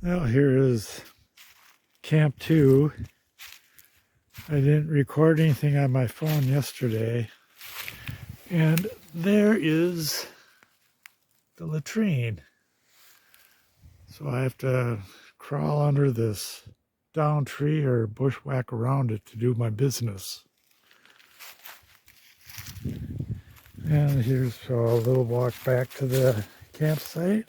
Well, here is Camp 2. I didn't record anything on my phone yesterday. And there is the latrine. So I have to crawl under this down tree or bushwhack around it to do my business. And here's a little walk back to the campsite.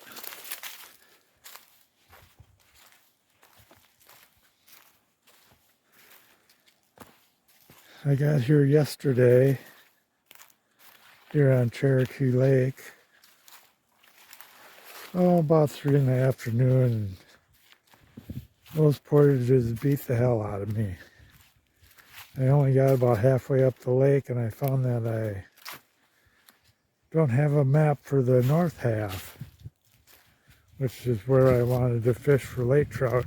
I got here yesterday, here on Cherokee Lake, about 3 in the afternoon. Those portages beat the hell out of me. I only got about halfway up the lake and I found that I don't have a map for the north half, which is where I wanted to fish for lake trout.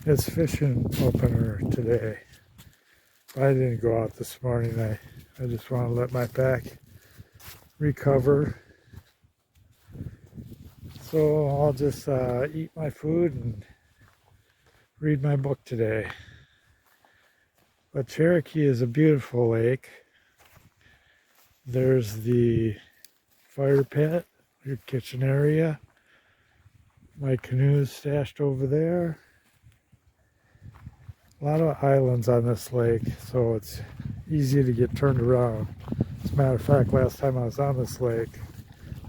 It's fishing opener today. I didn't go out this morning. I just want to let my back recover. So I'll just eat my food and read my book today. But Cherokee is a beautiful lake. There's the fire pit, your kitchen area. My canoe's stashed over there. A lot of islands on this lake, so it's easy to get turned around. As a matter of fact, last time I was on this lake,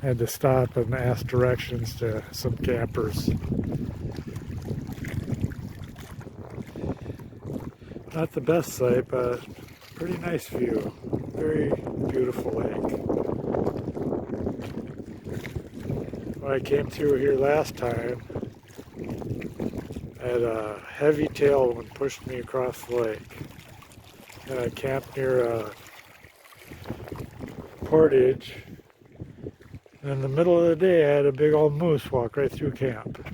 I had to stop and ask directions to some campers. Not the best site, but pretty nice view. Very beautiful lake. When I came through here last time, I had a heavy tailwind pushed me across the lake. And I camped near Portage. And in the middle of the day, I had a big old moose walk right through camp.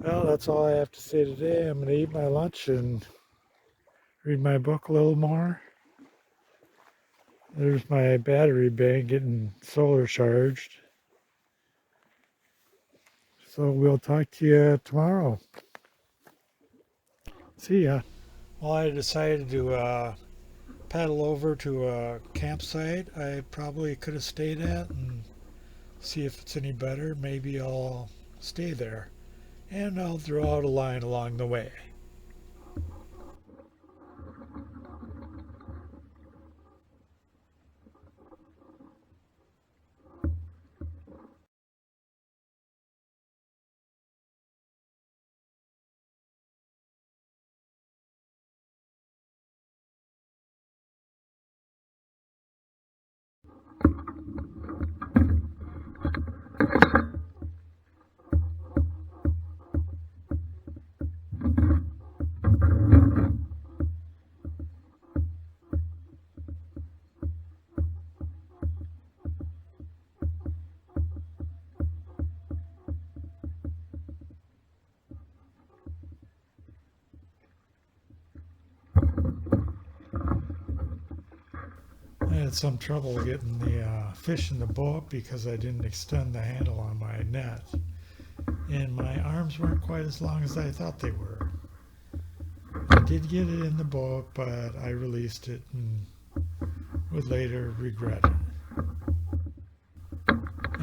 Well, that's all I have to say today. I'm going to eat my lunch and read my book a little more. There's my battery bank getting solar charged. So we'll talk to you tomorrow. See ya. Well, I decided to paddle over to a campsite I probably could have stayed at and see if it's any better. Maybe I'll stay there. And I'll throw out a line along the way. I had some trouble getting the fish in the boat because I didn't extend the handle on my net. And my arms weren't quite as long as I thought they were. I did get it in the boat, but I released it and would later regret it.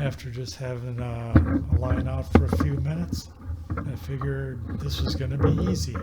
After just having a line out for a few minutes, I figured this was going to be easy.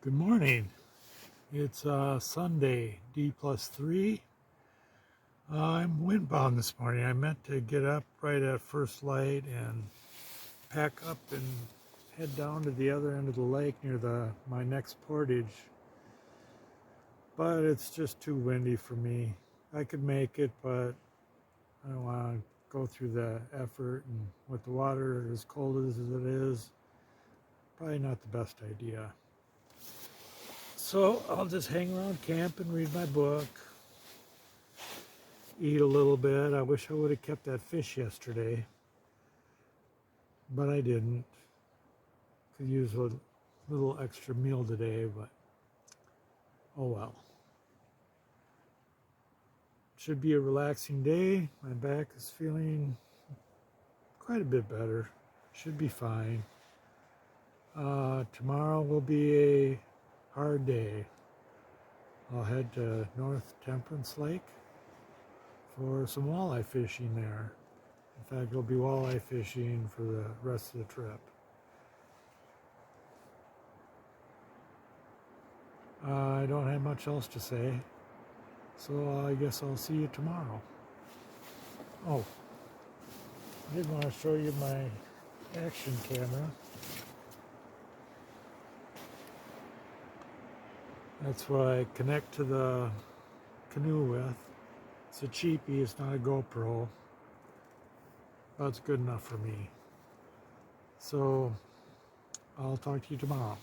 Good morning. It's Sunday, D+3. I'm windbound this morning. I meant to get up right at first light and pack up and head down to the other end of the lake near my next portage. But it's just too windy for me. I could make it, but I don't want to go through the effort, and with the water as cold as it is, probably not the best idea. So I'll just hang around camp and read my book, eat a little bit. I wish I would have kept that fish yesterday, but I didn't. Could use a little extra meal today, but oh well. Should be a relaxing day. My back is feeling quite a bit better. Should be fine. Tomorrow will be a hard day. I'll head to North Temperance Lake for some walleye fishing there. In fact, it'll be walleye fishing for the rest of the trip. I don't have much else to say, so I guess I'll see you tomorrow. Oh, I did want to show you my action camera. That's what I connect to the canoe with. It's a cheapie, it's not a GoPro, but it's good enough for me. So I'll talk to you tomorrow.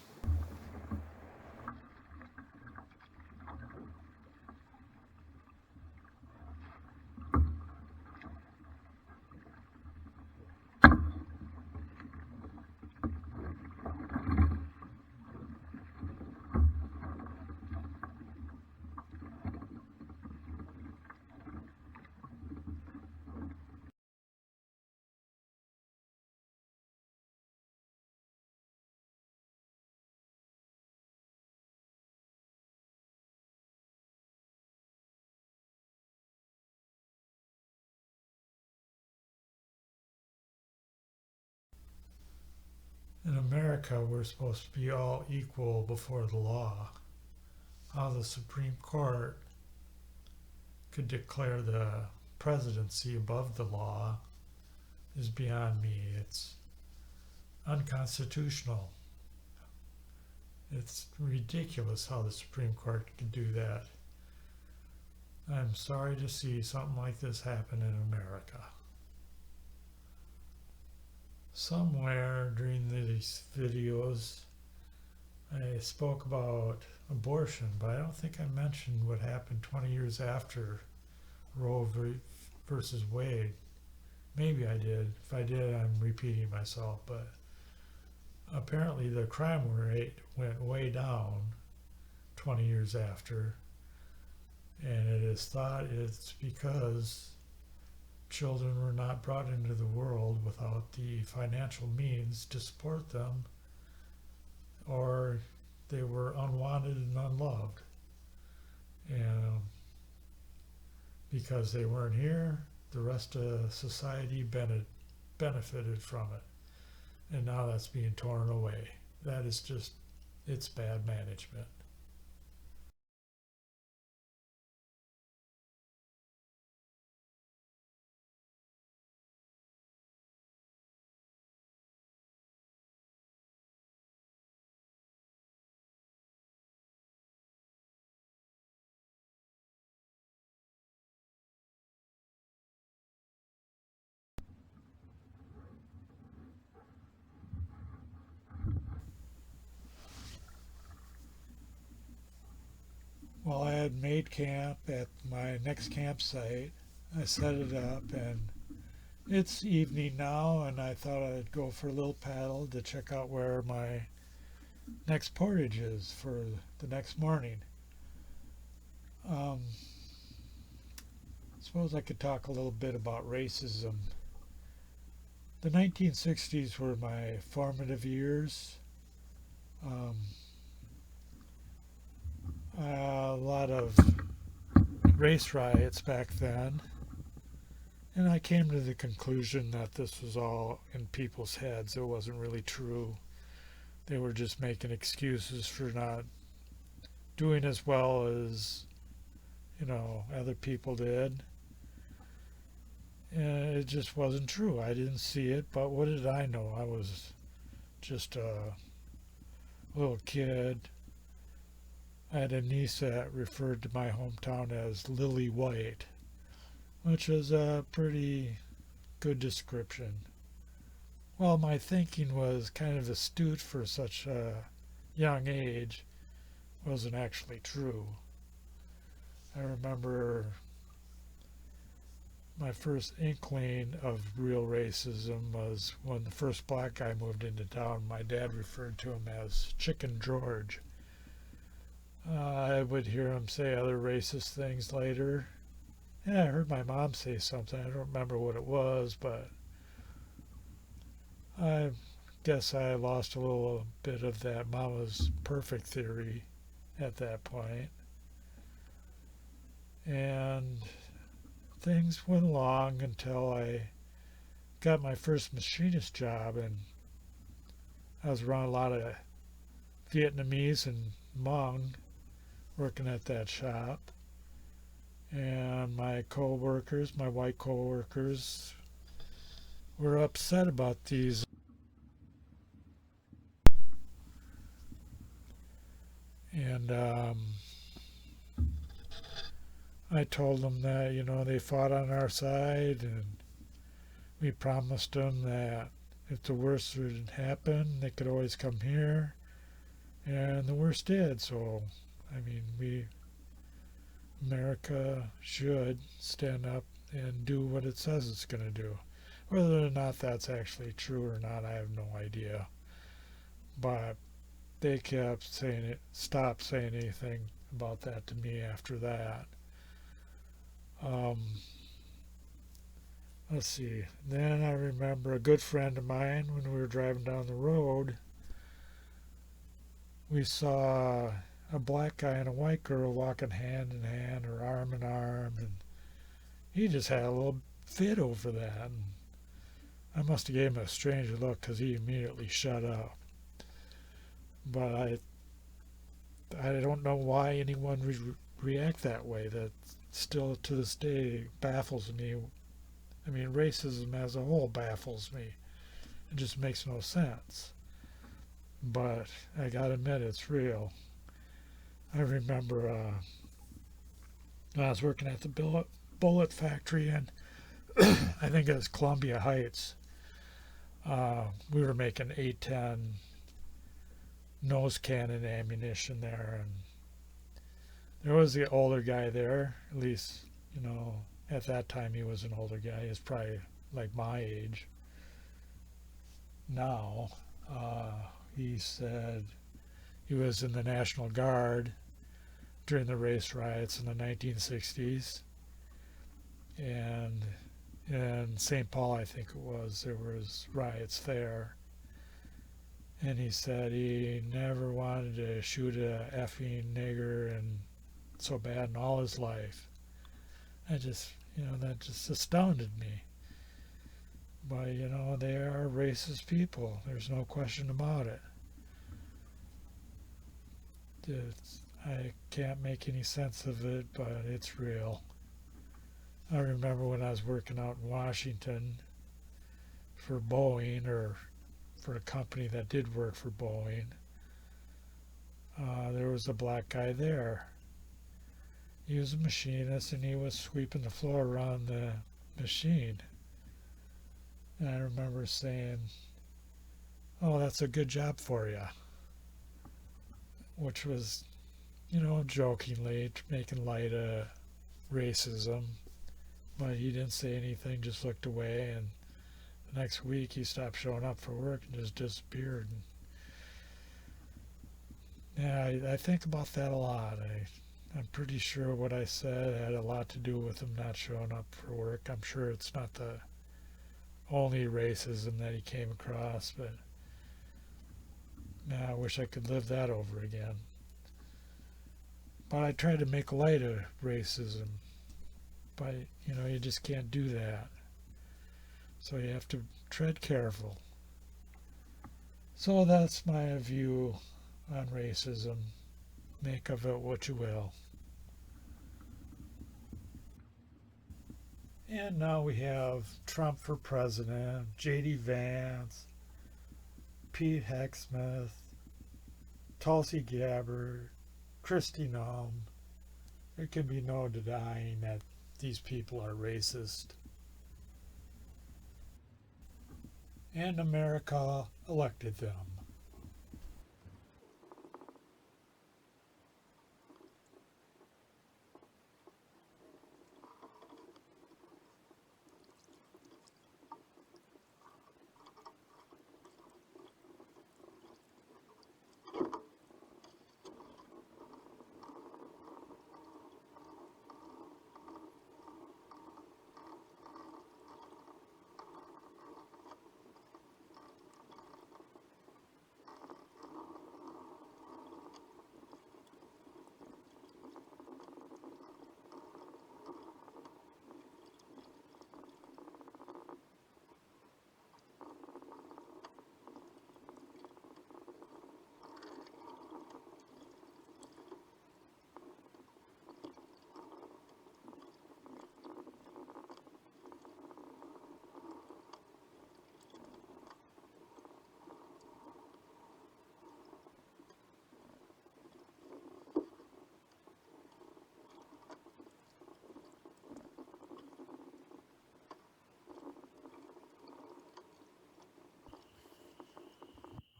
In America, we're supposed to be all equal before the law. How the Supreme Court could declare the presidency above the law is beyond me. It's unconstitutional. It's ridiculous how the Supreme Court could do that. I'm sorry to see something like this happen in America. Somewhere during these videos, I spoke about abortion, but I don't think I mentioned what happened 20 years after Roe versus Wade. Maybe I did. If I did, I'm repeating myself, but apparently the crime rate went way down 20 years after, and it is thought it's because children were not brought into the world without the financial means to support them, or they were unwanted and unloved. And because they weren't here, the rest of society benefited from it. And now that's being torn away. That is just, it's bad management. Well, I had made camp at my next campsite. I set it up, and it's evening now, and I thought I'd go for a little paddle to check out where my next portage is for the next morning. Suppose I could talk a little bit about racism. The 1960s were my formative years. Um, a lot of race riots back then, and I came to the conclusion that this was all in people's heads. It wasn't really true. they were just making excuses for not doing as well as, other people did. And it just wasn't true. I didn't see it, but what did I know? I was just a little kid. I had a niece that referred to my hometown as Lily White, which was a pretty good description. Well, my thinking was kind of astute for such a young age. Wasn't actually true. I remember my first inkling of real racism was when the first black guy moved into town. My dad referred to him as Chicken George. I would hear him say other racist things later. Yeah, I heard my mom say something. I don't remember what it was, but I guess I lost a little bit of that mama's perfect theory at that point. And things went along until I got my first machinist job, and I was around a lot of Vietnamese and Hmong working at that shop. And my co-workers, my white co-workers, were upset about these. And I told them that, they fought on our side, and we promised them that if the worst would happen, they could always come here. And the worst did. So, I mean, America should stand up and do what it says it's going to do. Whether or not that's actually true or not, I have no idea. But they kept saying it, stopped saying anything about that to me after that. Um, let's see. Then I remember a good friend of mine, when we were driving down the road, we saw a black guy and a white girl walking hand in hand or arm in arm, and he just had a little fit over that. And I must have gave him a strange look because he immediately shut up. But I don't know why anyone would react that way. That still to this day baffles me. I mean, racism as a whole baffles me. It just makes no sense. But I gotta admit, it's real. I remember when I was working at the bullet factory in, I think it was Columbia Heights. We were making A10 nose cannon ammunition there, and there was the older guy there. At least, at that time he was an older guy. He was probably like my age now. He said he was in the National Guard during the race riots in the 1960s, and in St. Paul, I think it was, there was riots there. And he said he never wanted to shoot a effing nigger and so bad in all his life. That just astounded me. But, they are racist people. There's no question about it. I can't make any sense of it, but it's real. I remember when I was working out in Washington for Boeing, or for a company that did work for Boeing, there was a black guy there. He was a machinist, and he was sweeping the floor around the machine. And I remember saying, "Oh, that's a good job for you," which was, jokingly making light of racism. But he didn't say anything, just looked away, and the next week he stopped showing up for work and just disappeared. And yeah, I think about that a lot. I'm pretty sure what I said had a lot to do with him not showing up for work. I'm sure it's not the only racism that he came across, but I wish I could live that over again. But I try to make light of racism, but you just can't do that. So you have to tread careful. So that's my view on racism. Make of it what you will. And now we have Trump for president, J.D. Vance, Pete Hecksmith, Tulsi Gabbard, Kristi Noem. There can be no denying that these people are racist. And America elected them.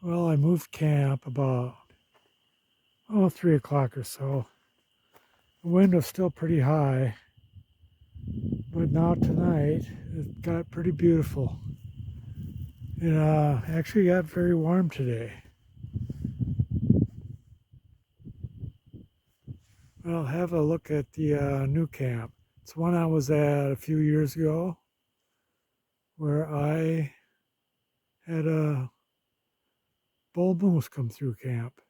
Well, I moved camp about 3 o'clock or so. The wind was still pretty high, but now tonight it got pretty beautiful. It actually got very warm today. Well, have a look at the new camp. It's one I was at a few years ago where I had a bull moose come through camp.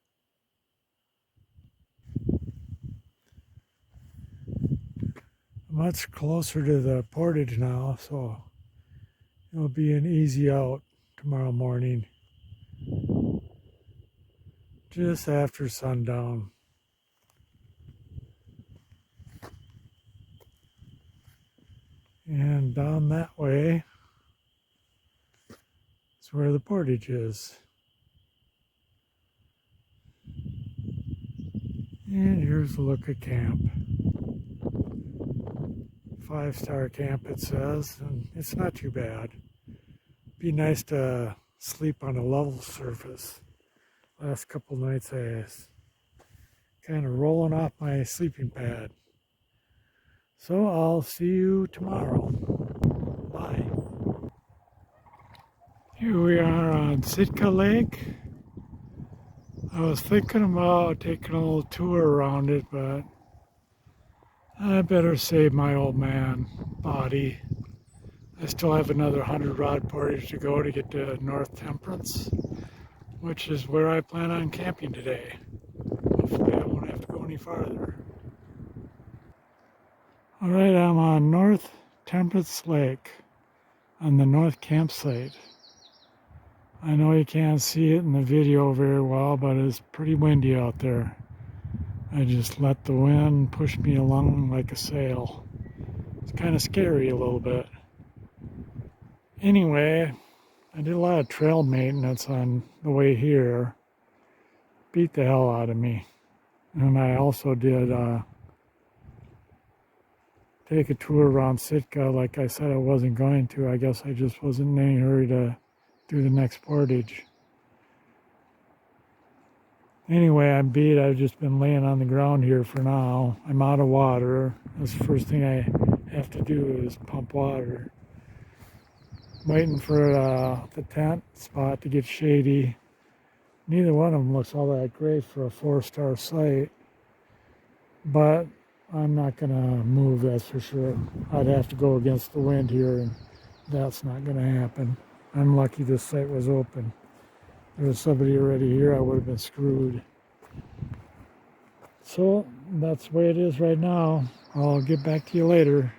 Much closer to the Portage now, so it'll be an easy out tomorrow morning, just after sundown. And down that way is where the Portage is. And here's a look at camp. 5-star camp, it says, and it's not too bad. Be nice to sleep on a level surface. Last couple nights I was kind of rolling off my sleeping pad. So I'll see you tomorrow. Bye. Here we are on Sitka Lake. I was thinking about taking a little tour around it, but I better save my old man body. I still have another 100-rod portage to go to get to North Temperance, which is where I plan on camping today. Hopefully I won't have to go any farther. All right, I'm on North Temperance Lake on the north campsite. I know you can't see it in the video very well, but it's pretty windy out there. I just let the wind push me along like a sail. It's kind of scary a little bit. Anyway, I did a lot of trail maintenance on the way here. Beat the hell out of me. And I also did take a tour around Sitka like I said I wasn't going to. I guess I just wasn't in any hurry to do the next portage. Anyway, I'm beat. I've just been laying on the ground here for now. I'm out of water. That's the first thing I have to do is pump water. Waiting for the tent spot to get shady. Neither one of them looks all that great for a 4-star site. But I'm not going to move, that's for sure. I'd have to go against the wind here, and that's not going to happen. I'm lucky this site was open. If there was somebody already here, I would have been screwed. So that's the way it is right now. I'll get back to you later.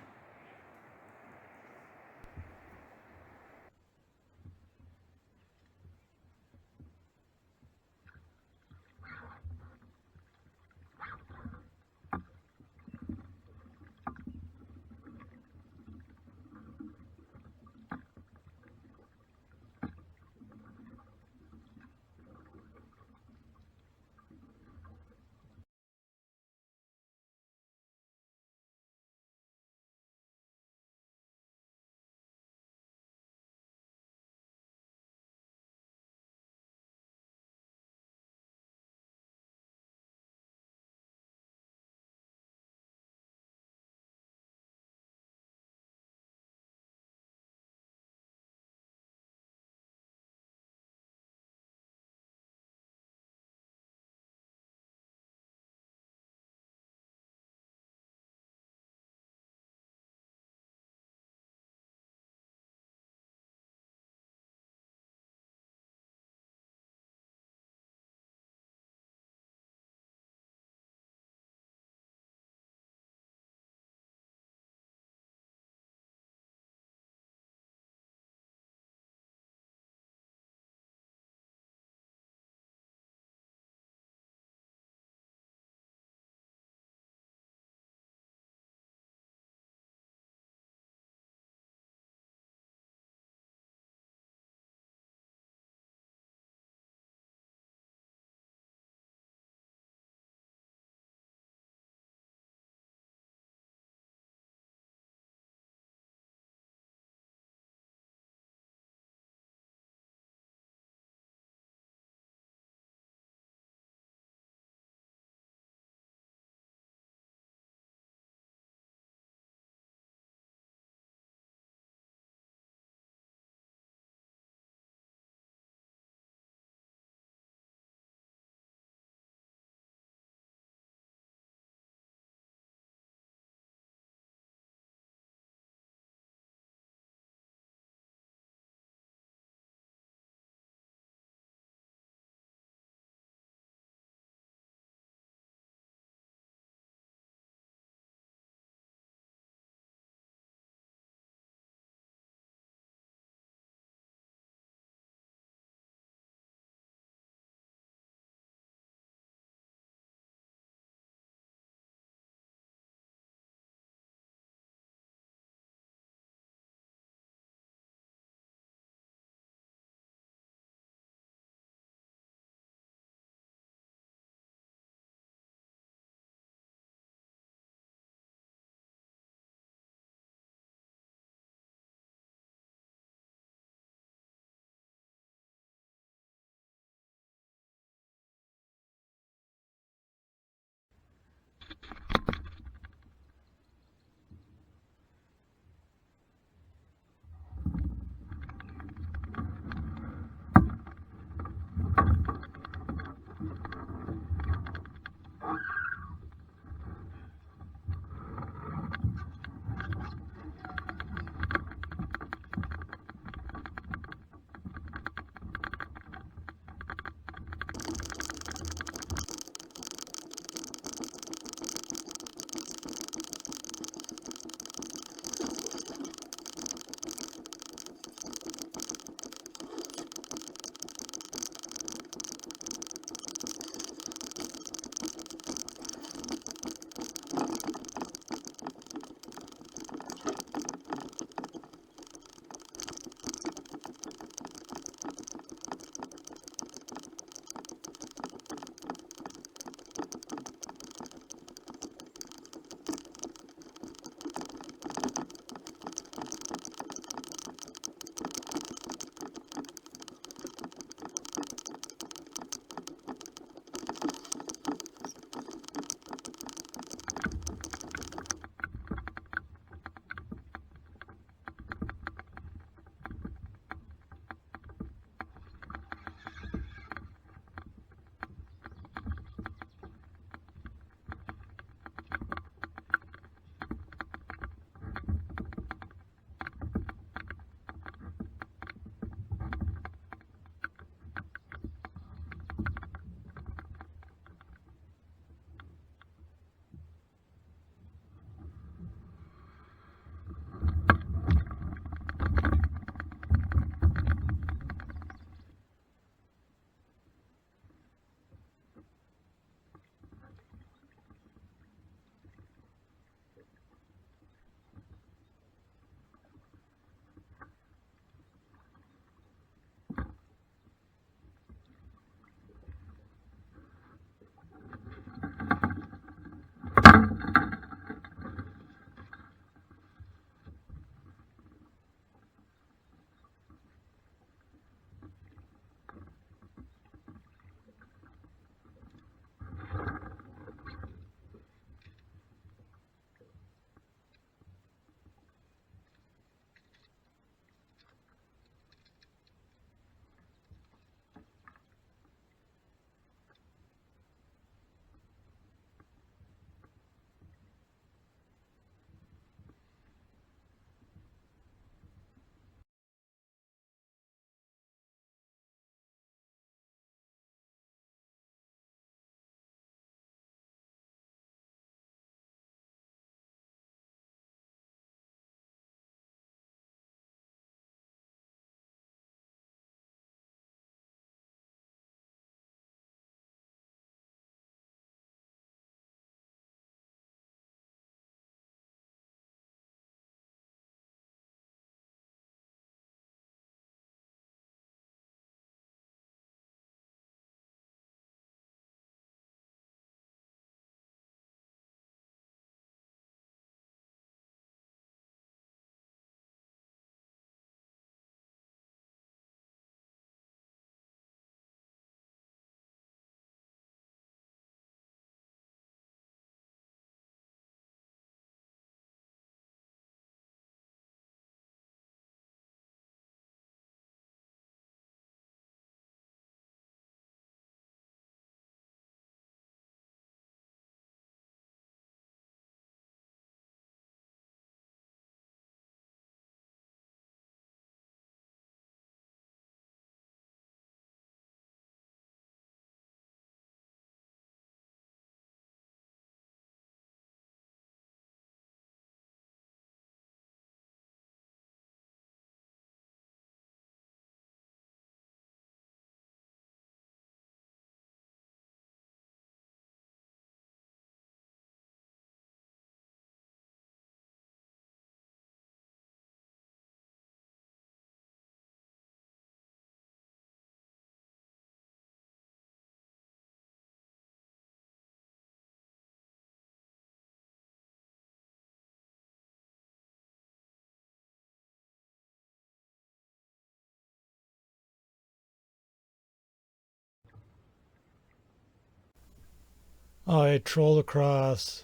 I trolled across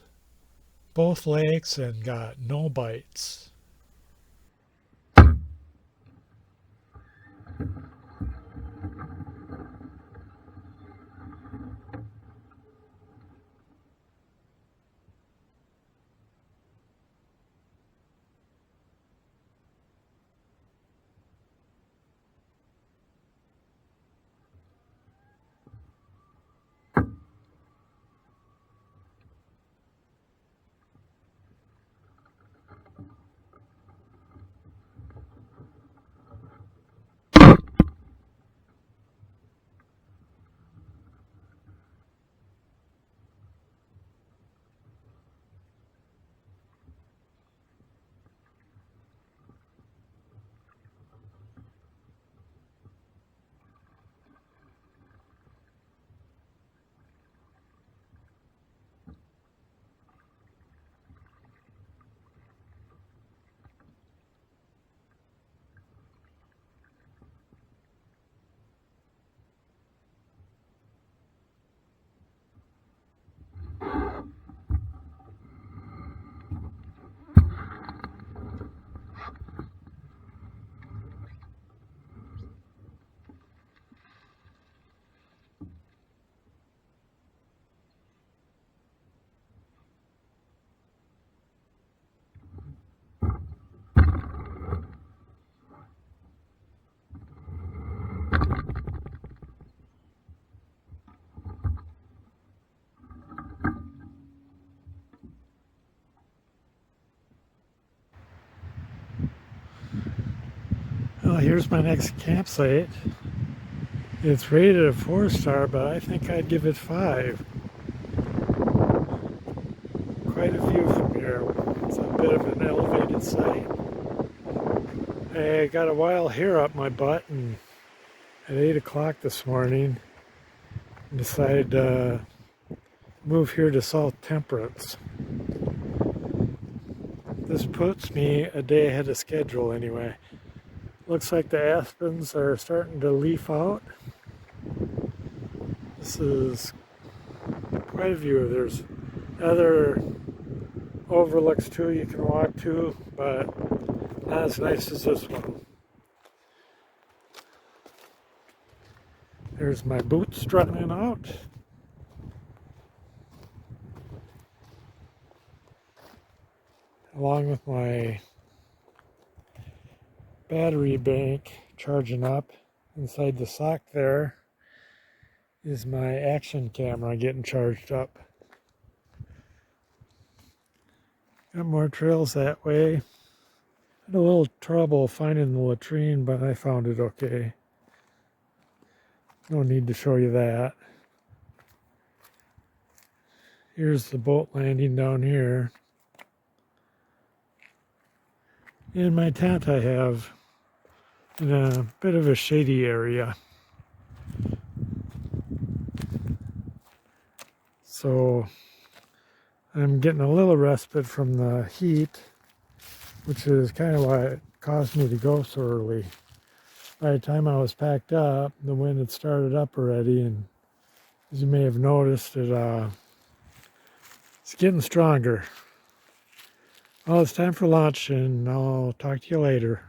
both lakes and got no bites. Well, here's my next campsite. It's rated a 4-star, but I think I'd give it 5. Quite a view from here. It's a bit of an elevated site. I got a wild hair up my butt, and at 8 o'clock this morning, decided to move here to South Temperance. This puts me a day ahead of schedule anyway. Looks like the aspens are starting to leaf out. This is quite a view. There's other overlooks too you can walk to, but not as nice as this one. There's my boots strutting out. Along with my battery bank charging up. Inside the sock there is my action camera getting charged up. Got more trails that way. Had a little trouble finding the latrine, but I found it okay. No need to show you that. Here's the boat landing down here. In my tent I have in a bit of a shady area. So I'm getting a little respite from the heat, which is kind of why it caused me to go so early. By the time I was packed up, the wind had started up already, and as you may have noticed, it's getting stronger. Well, it's time for lunch, and I'll talk to you later.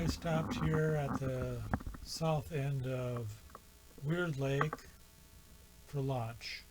I stopped here at the south end of Weird Lake for lunch.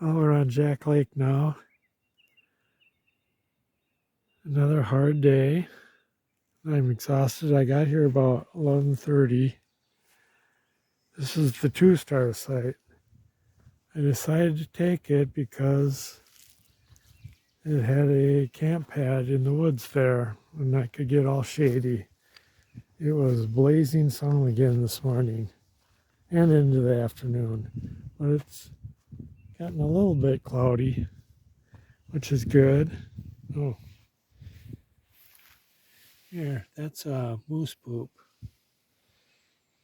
Oh, we're on Jack Lake now. Another hard day. I'm exhausted. I got here about 11:30. This is the two-star site. I decided to take it because it had a camp pad in the woods there, and I could get all shady. It was blazing sun again this morning and into the afternoon, but it's gotten a little bit cloudy, which is good. Oh, Here, that's a moose poop.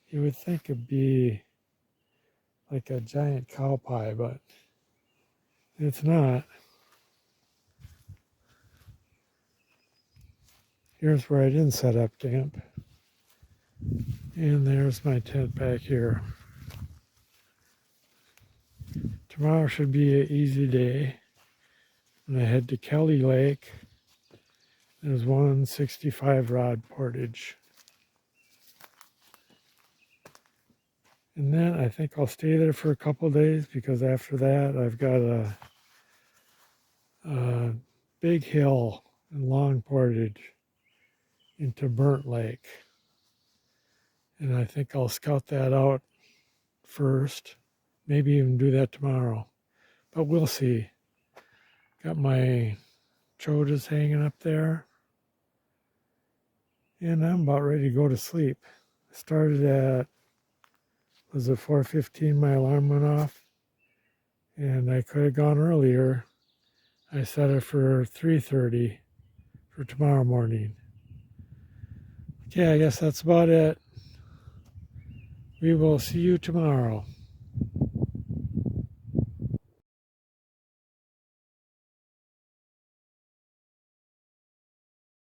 You would think it'd be like a giant cow pie, but it's not. Here's where I didn't set up camp. And there's my tent back here. Tomorrow should be an easy day. And I head to Kelly Lake. There's 165 rod Portage. And then I think I'll stay there for a couple days because after that I've got a big hill and long portage into Burnt Lake. And I think I'll scout that out first. Maybe even do that tomorrow. But we'll see. Got my chodas hanging up there. And I'm about ready to go to sleep. I started at, was it 4:15 my alarm went off? And I could have gone earlier. I set it for 3:30 for tomorrow morning. Okay, I guess that's about it. We will see you tomorrow.